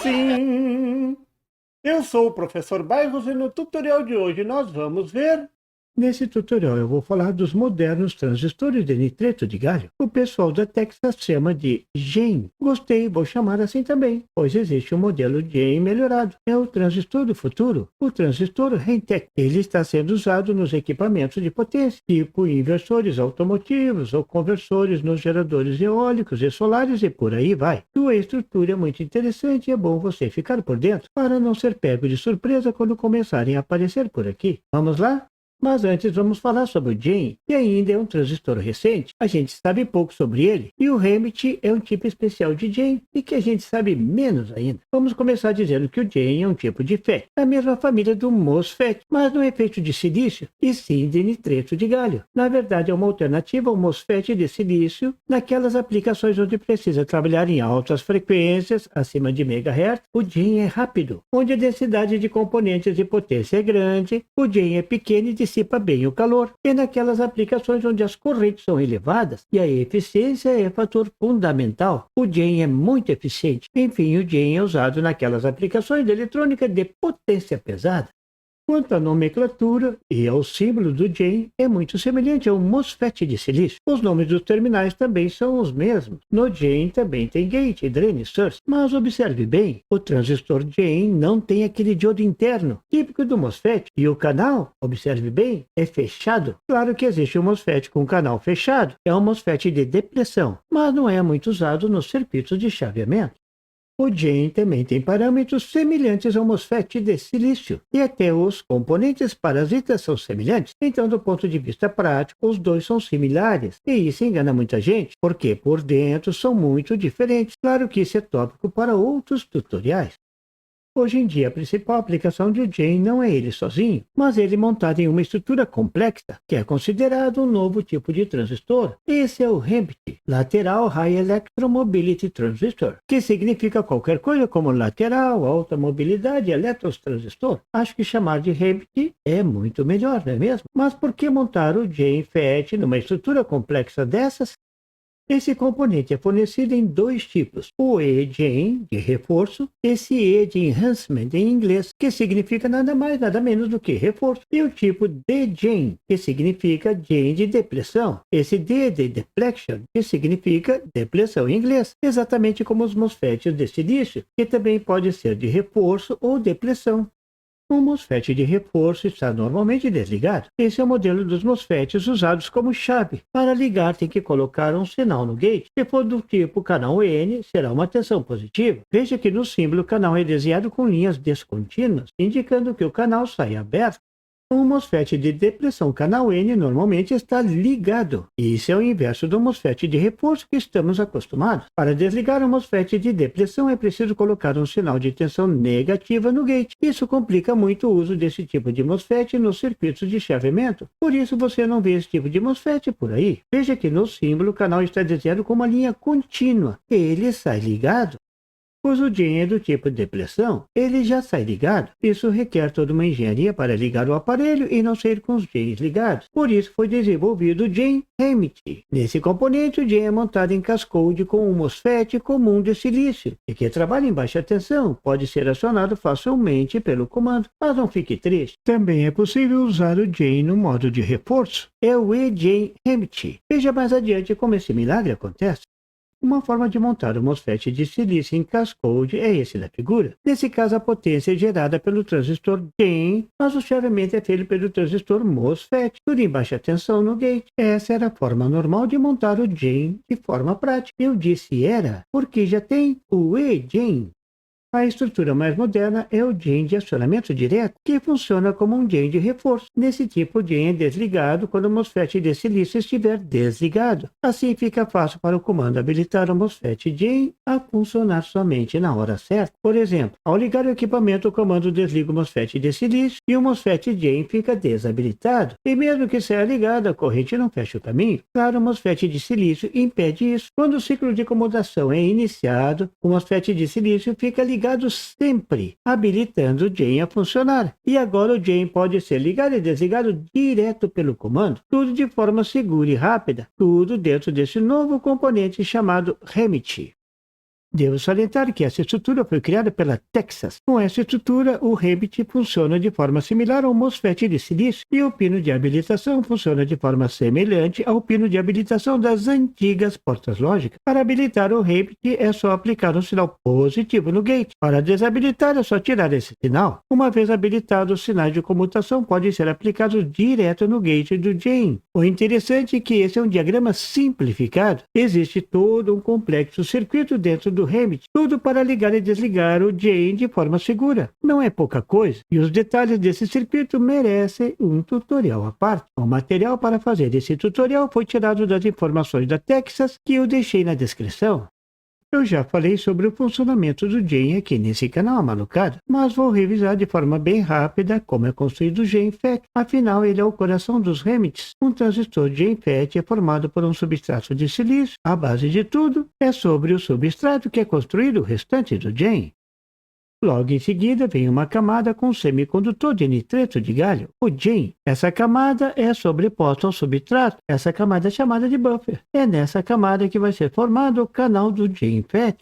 Sim, eu sou o professor Bairros e no tutorial de hoje nós vamos ver. Nesse tutorial eu vou falar dos modernos transistores de nitreto de galho. O pessoal da Texas chama de GaN. Gostei, vou chamar assim também, pois existe um modelo GaN melhorado. É o transistor do futuro, o transistor Hentech. Ele está sendo usado nos equipamentos de potência, tipo inversores automotivos ou conversores nos geradores eólicos e solares e por aí vai. Sua estrutura é muito interessante e é bom você ficar por dentro para não ser pego de surpresa quando começarem a aparecer por aqui. Vamos lá? Mas antes vamos falar sobre o GaN, que ainda é um transistor recente. A gente sabe pouco sobre ele, e o REMIT é um tipo especial de GaN, e que a gente sabe menos ainda. Vamos começar dizendo que o GaN é um tipo de FET, da mesma família do MOSFET, mas não é feito de silício, e sim de nitreto de galho. Na verdade é uma alternativa ao MOSFET de silício, naquelas aplicações onde precisa trabalhar em altas frequências, acima de MHz. O GaN é rápido, onde a densidade de componentes de potência é grande, o GaN é pequeno e dissipa bem o calor, e naquelas aplicações onde as correntes são elevadas e a eficiência é fator fundamental. O GaN é muito eficiente. Enfim, o GaN é usado naquelas aplicações de eletrônica de potência pesada. Quanto à nomenclatura e ao símbolo do GaN, é muito semelhante ao MOSFET de silício. Os nomes dos terminais também são os mesmos. No GaN também tem gate, drain e source, mas observe bem, o transistor GaN não tem aquele diodo interno, típico do MOSFET, e o canal, observe bem, é fechado. Claro que existe um MOSFET com canal fechado, é um MOSFET de depressão, mas não é muito usado nos circuitos de chaveamento. O GaN também tem parâmetros semelhantes ao MOSFET de silício, e até os componentes parasitas são semelhantes. Então, do ponto de vista prático, os dois são similares, e isso engana muita gente, porque por dentro são muito diferentes. Claro que isso é tópico para outros tutoriais. Hoje em dia, a principal aplicação de GaN não é ele sozinho, mas ele montado em uma estrutura complexa, que é considerado um novo tipo de transistor. Esse é o REMT, Lateral High Electromobility Transistor, que significa qualquer coisa como lateral, alta mobilidade, eletrotransistor. Acho que chamar de REMT é muito melhor, não é mesmo? Mas por que montar o GaN FET numa estrutura complexa dessas? Esse componente é fornecido em dois tipos, o E-GaN, de reforço, esse E de enhancement em inglês, que significa nada mais nada menos do que reforço, e o tipo D-GaN, que significa GaN de depressão, esse D de deflection, que significa depressão em inglês, exatamente como os MOSFETs de silício, que também pode ser de reforço ou depressão. O MOSFET de reforço está normalmente desligado. Esse é o modelo dos MOSFETs usados como chave. Para ligar, tem que colocar um sinal no gate. Se for do tipo canal N, será uma tensão positiva. Veja que no símbolo o canal é desenhado com linhas descontínuas, indicando que o canal sai aberto. O MOSFET de depressão canal N normalmente está ligado. Isso é o inverso do MOSFET de reforço que estamos acostumados. Para desligar o MOSFET de depressão é preciso colocar um sinal de tensão negativa no gate. Isso complica muito o uso desse tipo de MOSFET nos circuitos de chaveamento. Por isso você não vê esse tipo de MOSFET por aí. Veja que no símbolo o canal está desenhado com uma linha contínua. Ele sai ligado. Pois o GaN é do tipo de depressão, ele já sai ligado. Isso requer toda uma engenharia para ligar o aparelho e não sair com os GaNs ligados. Por isso foi desenvolvido o GaN REMT. Nesse componente, o GaN é montado em cascode com um MOSFET comum de silício, e que trabalha em baixa tensão, pode ser acionado facilmente pelo comando. Mas não fique triste. Também é possível usar o GaN no modo de reforço. É o E-GaN REMT. Veja mais adiante como esse milagre acontece. Uma forma de montar o MOSFET de silício em cascode é esse da figura. Nesse caso, a potência é gerada pelo transistor GaN, mas o chaveamento é feito pelo transistor MOSFET, tudo em baixa tensão no gate. Essa era a forma normal de montar o GaN de forma prática. Eu disse era, porque já tem o E-GaN. A estrutura mais moderna é o GaN de acionamento direto, que funciona como um GaN de reforço. Nesse tipo, o GaN é desligado quando o MOSFET de silício estiver desligado. Assim fica fácil para o comando habilitar o MOSFET GaN a funcionar somente na hora certa. Por exemplo, ao ligar o equipamento, o comando desliga o MOSFET de silício e o MOSFET GaN fica desabilitado. E mesmo que saia ligado, a corrente não fecha o caminho. Claro, o MOSFET de silício impede isso. Quando o ciclo de acomodação é iniciado, o MOSFET de silício fica ligado sempre, habilitando o GaN a funcionar. E agora o GaN pode ser ligado e desligado direto pelo comando, tudo de forma segura e rápida, tudo dentro desse novo componente chamado REMT. Devo salientar que essa estrutura foi criada pela Texas. Com essa estrutura, o REBIT funciona de forma similar ao MOSFET de silício e o pino de habilitação funciona de forma semelhante ao pino de habilitação das antigas portas lógicas. Para habilitar o REBIT, é só aplicar um sinal positivo no gate. Para desabilitar, é só tirar esse sinal. Uma vez habilitado, os sinais de comutação podem ser aplicados direto no gate do GAIN. O interessante é que esse é um diagrama simplificado. Existe todo um complexo circuito dentro do REBIT, tudo para ligar e desligar o GAIN de forma segura. Não é pouca coisa, e os detalhes desse circuito merecem um tutorial à parte. O material para fazer esse tutorial foi tirado das informações da Texas que eu deixei na descrição. Eu já falei sobre o funcionamento do GAIN aqui nesse canal, malucada, mas vou revisar de forma bem rápida como é construído o GAIN-FET. Afinal, ele é o coração dos REMITs. Um transistor GAIN-FET é formado por um substrato de silício. A base de tudo é sobre o substrato que é construído o restante do GAIN. Logo em seguida vem uma camada com semicondutor de nitreto de galho, o GAIN. Essa camada é sobreposta ao substrato. Essa camada é chamada de buffer. É nessa camada que vai ser formado o canal do GAIN-FET.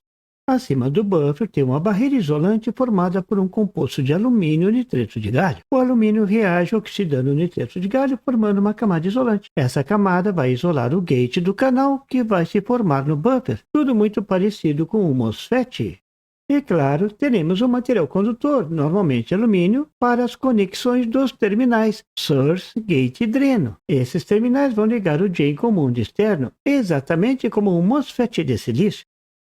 Acima do buffer tem uma barreira isolante formada por um composto de alumínio e nitreto de galho. O alumínio reage oxidando o nitreto de galho, formando uma camada isolante. Essa camada vai isolar o gate do canal que vai se formar no buffer. Tudo muito parecido com o MOSFET. E claro, teremos um material condutor, normalmente alumínio, para as conexões dos terminais source, gate e dreno. Esses terminais vão ligar o GAIN com o mundo externo, exatamente como um MOSFET de silício.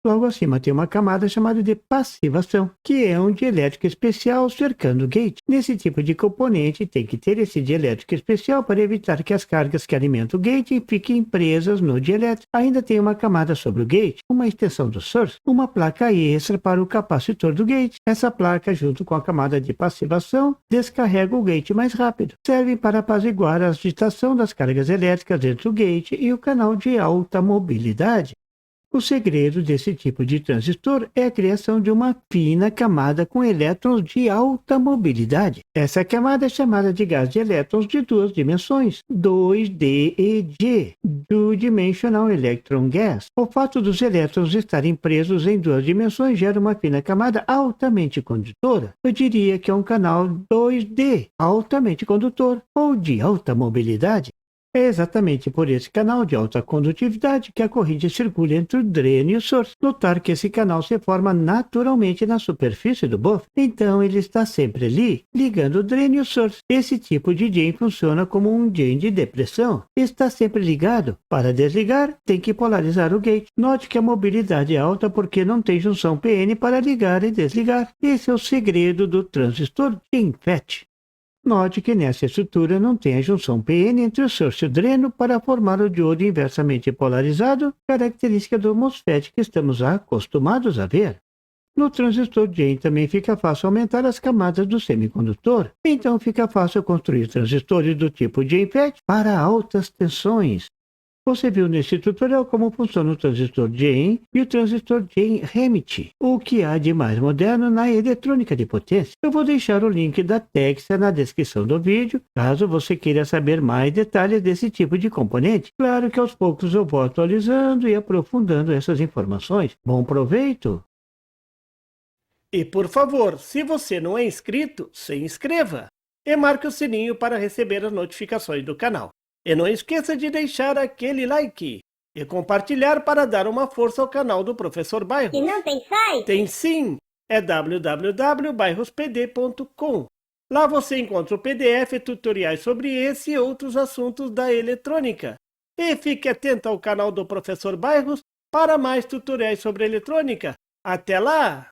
Logo acima tem uma camada chamada de passivação, que é um dielétrico especial cercando o gate. Nesse tipo de componente tem que ter esse dielétrico especial para evitar que as cargas que alimentam o gate fiquem presas no dielétrico. Ainda tem uma camada sobre o gate, uma extensão do source, uma placa extra para o capacitor do gate. Essa placa, junto com a camada de passivação, descarrega o gate mais rápido. Servem para apaziguar a agitação das cargas elétricas entre o gate e o canal de alta mobilidade. O segredo desse tipo de transistor é a criação de uma fina camada com elétrons de alta mobilidade. Essa camada é chamada de gás de elétrons de duas dimensões, 2DEG, Two-Dimensional Electron Gas. O fato dos elétrons estarem presos em duas dimensões gera uma fina camada altamente condutora. Eu diria que é um canal 2D, altamente condutor, ou de alta mobilidade. É exatamente por esse canal de alta condutividade que a corrente circula entre o dreno e o source. Notar que esse canal se forma naturalmente na superfície do buffer, então ele está sempre ali, ligando o dreno e o source. Esse tipo de GAIN funciona como um GAIN de depressão. Está sempre ligado. Para desligar, tem que polarizar o gate. Note que a mobilidade é alta porque não tem junção PN para ligar e desligar. Esse é o segredo do transistor GAIN-FET. Note que nessa estrutura não tem a junção PN entre o source e o dreno para formar o diodo inversamente polarizado, característica do MOSFET que estamos acostumados a ver. No transistor GAIN também fica fácil aumentar as camadas do semicondutor, então fica fácil construir transistores do tipo GAIN-FET para altas tensões. Você viu nesse tutorial como funciona o transistor GAIN e o transistor GAIN-REMIT, o que há de mais moderno na eletrônica de potência. Eu vou deixar o link da Texas na descrição do vídeo, caso você queira saber mais detalhes desse tipo de componente. Claro que aos poucos eu vou atualizando e aprofundando essas informações. Bom proveito! E por favor, se você não é inscrito, se inscreva e marque o sininho para receber as notificações do canal. E não esqueça de deixar aquele like e compartilhar para dar uma força ao canal do Professor Bairros. E não tem site? Tem sim, é www.bairrospd.com. Lá você encontra o PDF e tutoriais sobre esse e outros assuntos da eletrônica. E fique atento ao canal do Professor Bairros para mais tutoriais sobre eletrônica. Até lá!